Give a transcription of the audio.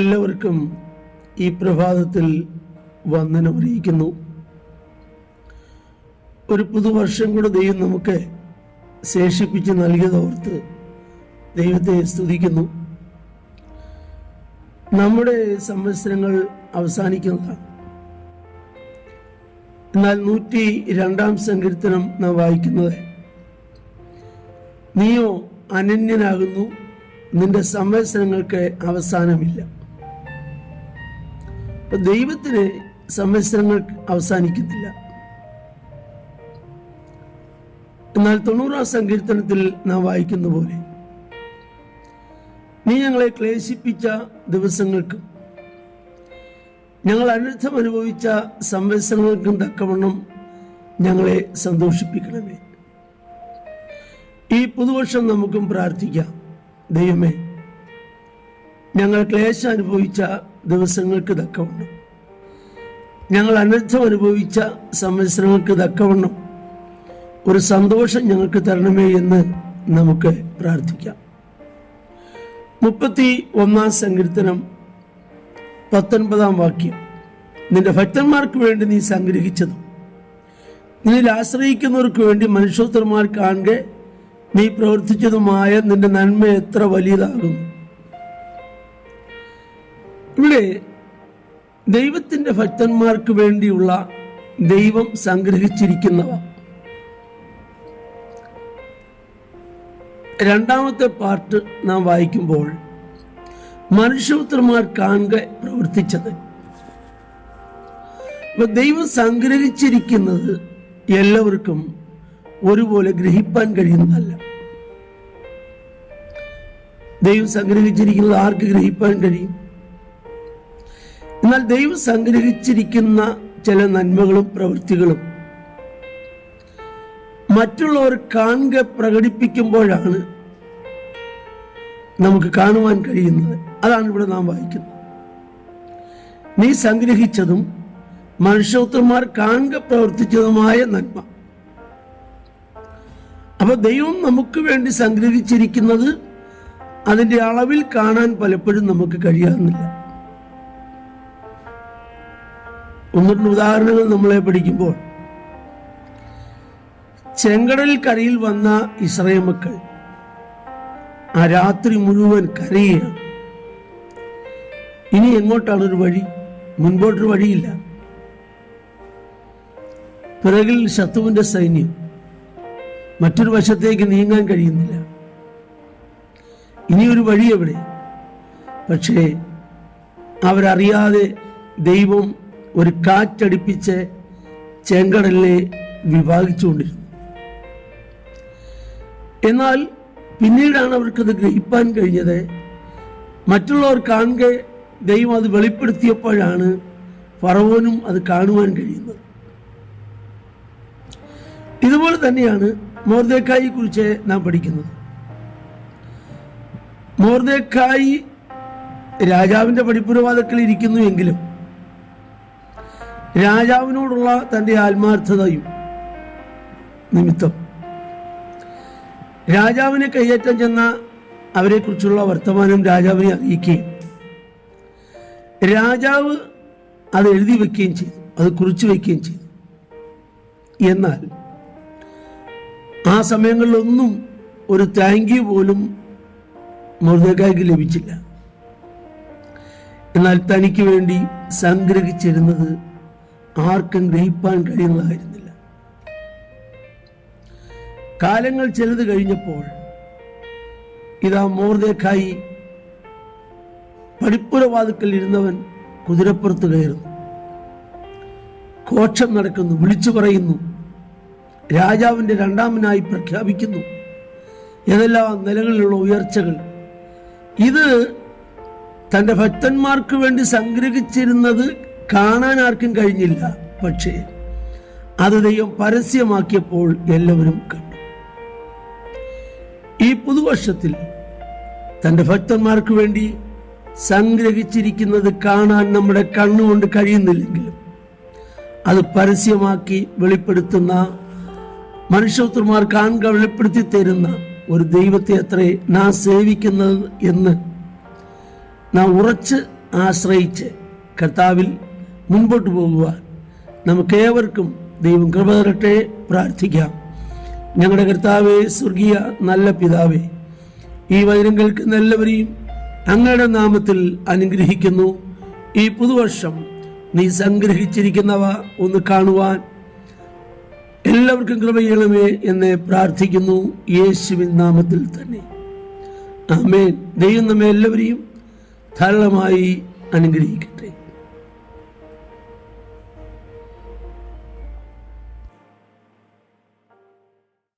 എല്ലാവർക്കും ഈ പ്രഭാതത്തിൽ വന്ദനം അറിയിക്കുന്നു. ഒരു പുതുവർഷം കൂടെ ദൈവം നമുക്ക് ശേഷിപ്പിച്ച് നൽകിയതോർത്ത് ദൈവത്തെ സ്തുതിക്കുന്നു. നമ്മുടെ സംവത്സരങ്ങൾ അവസാനിക്കുന്നതാണ്. എന്നാൽ 102-ാം സങ്കീർത്തനം നാം വായിക്കുന്നത്, നീയോ അനന്യനാകുന്നു, നിന്റെ സംവത്സരങ്ങൾക്ക് അവസാനമില്ല. ദൈവത്തിന് സംവത്സരങ്ങൾ അവസാനിക്കുന്നില്ല. എന്നാൽ 90-ാം സങ്കീർത്തനത്തിൽ നാം വായിക്കുന്ന പോലെ, നീ ഞങ്ങളെ ക്ലേശിപ്പിച്ച ദിവസങ്ങൾക്കും ഞങ്ങൾ അനർത്ഥം അനുഭവിച്ച സംവത്സരങ്ങൾക്കും തക്കവണ്ണം ഞങ്ങളെ സന്തോഷിപ്പിക്കണമേ. ഈ പുതുവർഷം നമുക്കും പ്രാർത്ഥിക്കാം, ദൈവമേ, ഞങ്ങൾ ക്ലേശം അനുഭവിച്ച ദിവസങ്ങൾക്ക് തക്കവണ്ണം, ഞങ്ങൾ അനർത്ഥം അനുഭവിച്ച സംവത്സരങ്ങൾക്ക് തക്കവണ്ണം ഒരു സന്തോഷം ഞങ്ങൾക്ക് തരണമേ എന്ന് നമുക്ക് പ്രാർത്ഥിക്കാം. 31-ാം സങ്കീർത്തനം 19-ാം വാക്യം, നിന്റെ ഭക്തന്മാർക്ക് വേണ്ടി നീ സംഗ്രഹിച്ചതും നിന്നിൽ ആശ്രയിക്കുന്നവർക്ക് വേണ്ടി മനുഷ്യോത്തരന്മാർ കാണെ നീ പ്രവർത്തിച്ചതുമായ നിന്റെ നന്മ എത്ര വലിയതാകുന്നു. ഇവിടെ ദൈവത്തിന്റെ ഭക്തന്മാർക്ക് വേണ്ടിയുള്ള ദൈവം സംഗ്രഹിച്ചിരിക്കുന്നവ. രണ്ടാമത്തെ പാർട്ട് നാം വായിക്കുമ്പോൾ, മനുഷ്യപുത്രന്മാർ കാണെ പ്രവർത്തിച്ചത്. ദൈവം സംഗ്രഹിച്ചിരിക്കുന്നത് എല്ലാവർക്കും ഒരുപോലെ ഗ്രഹിപ്പാൻ കഴിയുന്നതല്ല. ദൈവം സംഗ്രഹിച്ചിരിക്കുന്നത് ആർക്ക് ഗ്രഹിപ്പാൻ കഴിയും? എന്നാൽ ദൈവം സംഗ്രഹിച്ചിരിക്കുന്ന ചില നന്മകളും പ്രവൃത്തികളും മറ്റുള്ളവർ കാണെ പ്രകടിപ്പിക്കുമ്പോഴാണ് നമുക്ക് കാണുവാൻ കഴിയുന്നത്. അതാണ് ഇവിടെ നാം വായിക്കുന്നത്. നീ സംഗ്രഹിച്ചതും മനുഷ്യപുത്രന്മാർ കാണെ പ്രവർത്തിച്ചതുമായ നന്മ. അപ്പൊ ദൈവം നമുക്ക് വേണ്ടി സംഗ്രഹിച്ചിരിക്കുന്നത് അതിന്റെ അളവിൽ കാണാൻ പലപ്പോഴും നമുക്ക് കഴിയാവുന്നില്ല. ഒന്ന് രണ്ട് ഉദാഹരണങ്ങൾ നമ്മളെ പഠിക്കുമ്പോൾ, ചെങ്കടൽ കരയിൽ വന്ന ഇസ്രായേൽ മക്കൾ ആ രാത്രി മുഴുവൻ കരയുകയാണ്. ഇനി എങ്ങോട്ടാണ് ഒരു വഴി? മുൻപോട്ടൊരു വഴിയില്ല. പിറകിൽ ശത്രുവിന്റെ സൈന്യം, മറ്റൊരു വശത്തേക്ക് നീങ്ങാൻ കഴിയുന്നില്ല. ഇനിയൊരു വഴി എവിടെ? പക്ഷേ അവരറിയാതെ ദൈവം ഒരു കാറ്റടിപ്പിച്ച് ചെങ്കടലിനെ വിഭാഗിച്ചുകൊണ്ടിരുന്നു. എന്നാൽ പിന്നീടാണ് അവർക്കത് ഗ്രഹിപ്പാൻ കഴിഞ്ഞത്. മറ്റുള്ളവർ കാണെ ദൈവം അത് വെളിപ്പെടുത്തിയപ്പോഴാണ് ഫറവോനും അത് കാണുവാൻ കഴിയുന്നത്. ഇതുപോലെ തന്നെയാണ് മൊർദെഖായിയെ കുറിച്ച് നാം പഠിക്കുന്നത്. മൊർദെഖായി രാജാവിന്റെ പടിപ്പുരവാതിൽക്കൽ ഇരിക്കുന്നു എങ്കിലും രാജാവിനോടുള്ള തന്റെ ആത്മാർത്ഥതയും നിമിത്തം രാജാവിനെ കയ്യേറ്റം ചെന്ന അവരെ കുറിച്ചുള്ള വർത്തമാനം രാജാവിനെ അറിയിക്കുകയും രാജാവ് അത് എഴുതി വെക്കുകയും ചെയ്തു, അത് കുറിച്ചു വെക്കുകയും ചെയ്തു. എന്നാൽ ആ സമയങ്ങളിലൊന്നും ഒരു താങ്ക് യു പോലും മൊർദെഖായിക്ക് ലഭിച്ചില്ല. എന്നാൽ തനിക്ക് വേണ്ടി സംഗ്രഹിച്ചിരുന്നത് ആർക്കും ഗ്രഹിപ്പാൻ കഴിയുന്നതായിരുന്നില്ല. കാലങ്ങൾ ചിലത് കഴിഞ്ഞപ്പോൾ ഇതാ മൊർദെഖായി പടിപ്പുരവാതിൽക്കൽ ഇരുന്നവൻ കുതിരപ്പുറത്ത് കയറുന്നു, ഘോഷം നടക്കുന്നു, വിളിച്ചു പറയുന്നു, രാജാവിന്റെ രണ്ടാമനായി പ്രഖ്യാപിക്കുന്നു. ഏതെല്ലാം നിലകളിലുള്ള ഉയർച്ചകൾ! ഇത് തന്റെ ഭക്തന്മാർക്ക് വേണ്ടി സംഗ്രഹിച്ചിരുന്നത് കാണാൻ ആർക്കും കഴിഞ്ഞില്ല. പക്ഷേ അത് ദൈവം പരസ്യമാക്കിയപ്പോൾ എല്ലാവരും കണ്ടു. ഈ പുതുവർഷത്തിൽ തന്റെ ഭക്തന്മാർക്ക് വേണ്ടി സംഗ്രഹിച്ചിരിക്കുന്നത് കാണാൻ നമ്മുടെ കണ്ണുകൊണ്ട് കഴിയുന്നില്ലെങ്കിലും അത് പരസ്യമാക്കി വെളിപ്പെടുത്തുന്ന, മനുഷ്യപുത്രന്മാർ കാണുക വെളിപ്പെടുത്തി തരുന്ന ഒരു ദൈവത്തെ അത്രേ നാം സേവിക്കുന്നത് എന്ന് നാം ഉറച്ച് ആശ്രയിച്ച് കർത്താവിൽ മുൻപോട്ട് പോകുവാൻ നമുക്കേവർക്കും ദൈവം കൃപ തരട്ടെ. പ്രാർത്ഥിക്കാം. ഞങ്ങളുടെ കർത്താവേ, സ്വർഗീയ നല്ല പിതാവേ, ഈ വചനം കേൾക്കുന്ന എല്ലാവരെയും അങ്ങയുടെ നാമത്തിൽ അനുഗ്രഹിക്കുന്നു. ഈ പുതുവർഷം നീ സംഗ്രഹിച്ചിരിക്കുന്നവ ഒന്ന് കാണുവാൻ എല്ലാവർക്കും കൃപ ചെയ്യണമേ എന്ന് പ്രാർത്ഥിക്കുന്നു, യേശുവിൻ നാമത്തിൽ തന്നെ. ആമേൻ. ദൈവം നമ്മെ എല്ലാവരെയും ധാരാളമായി അനുഗ്രഹിക്കട്ടെ.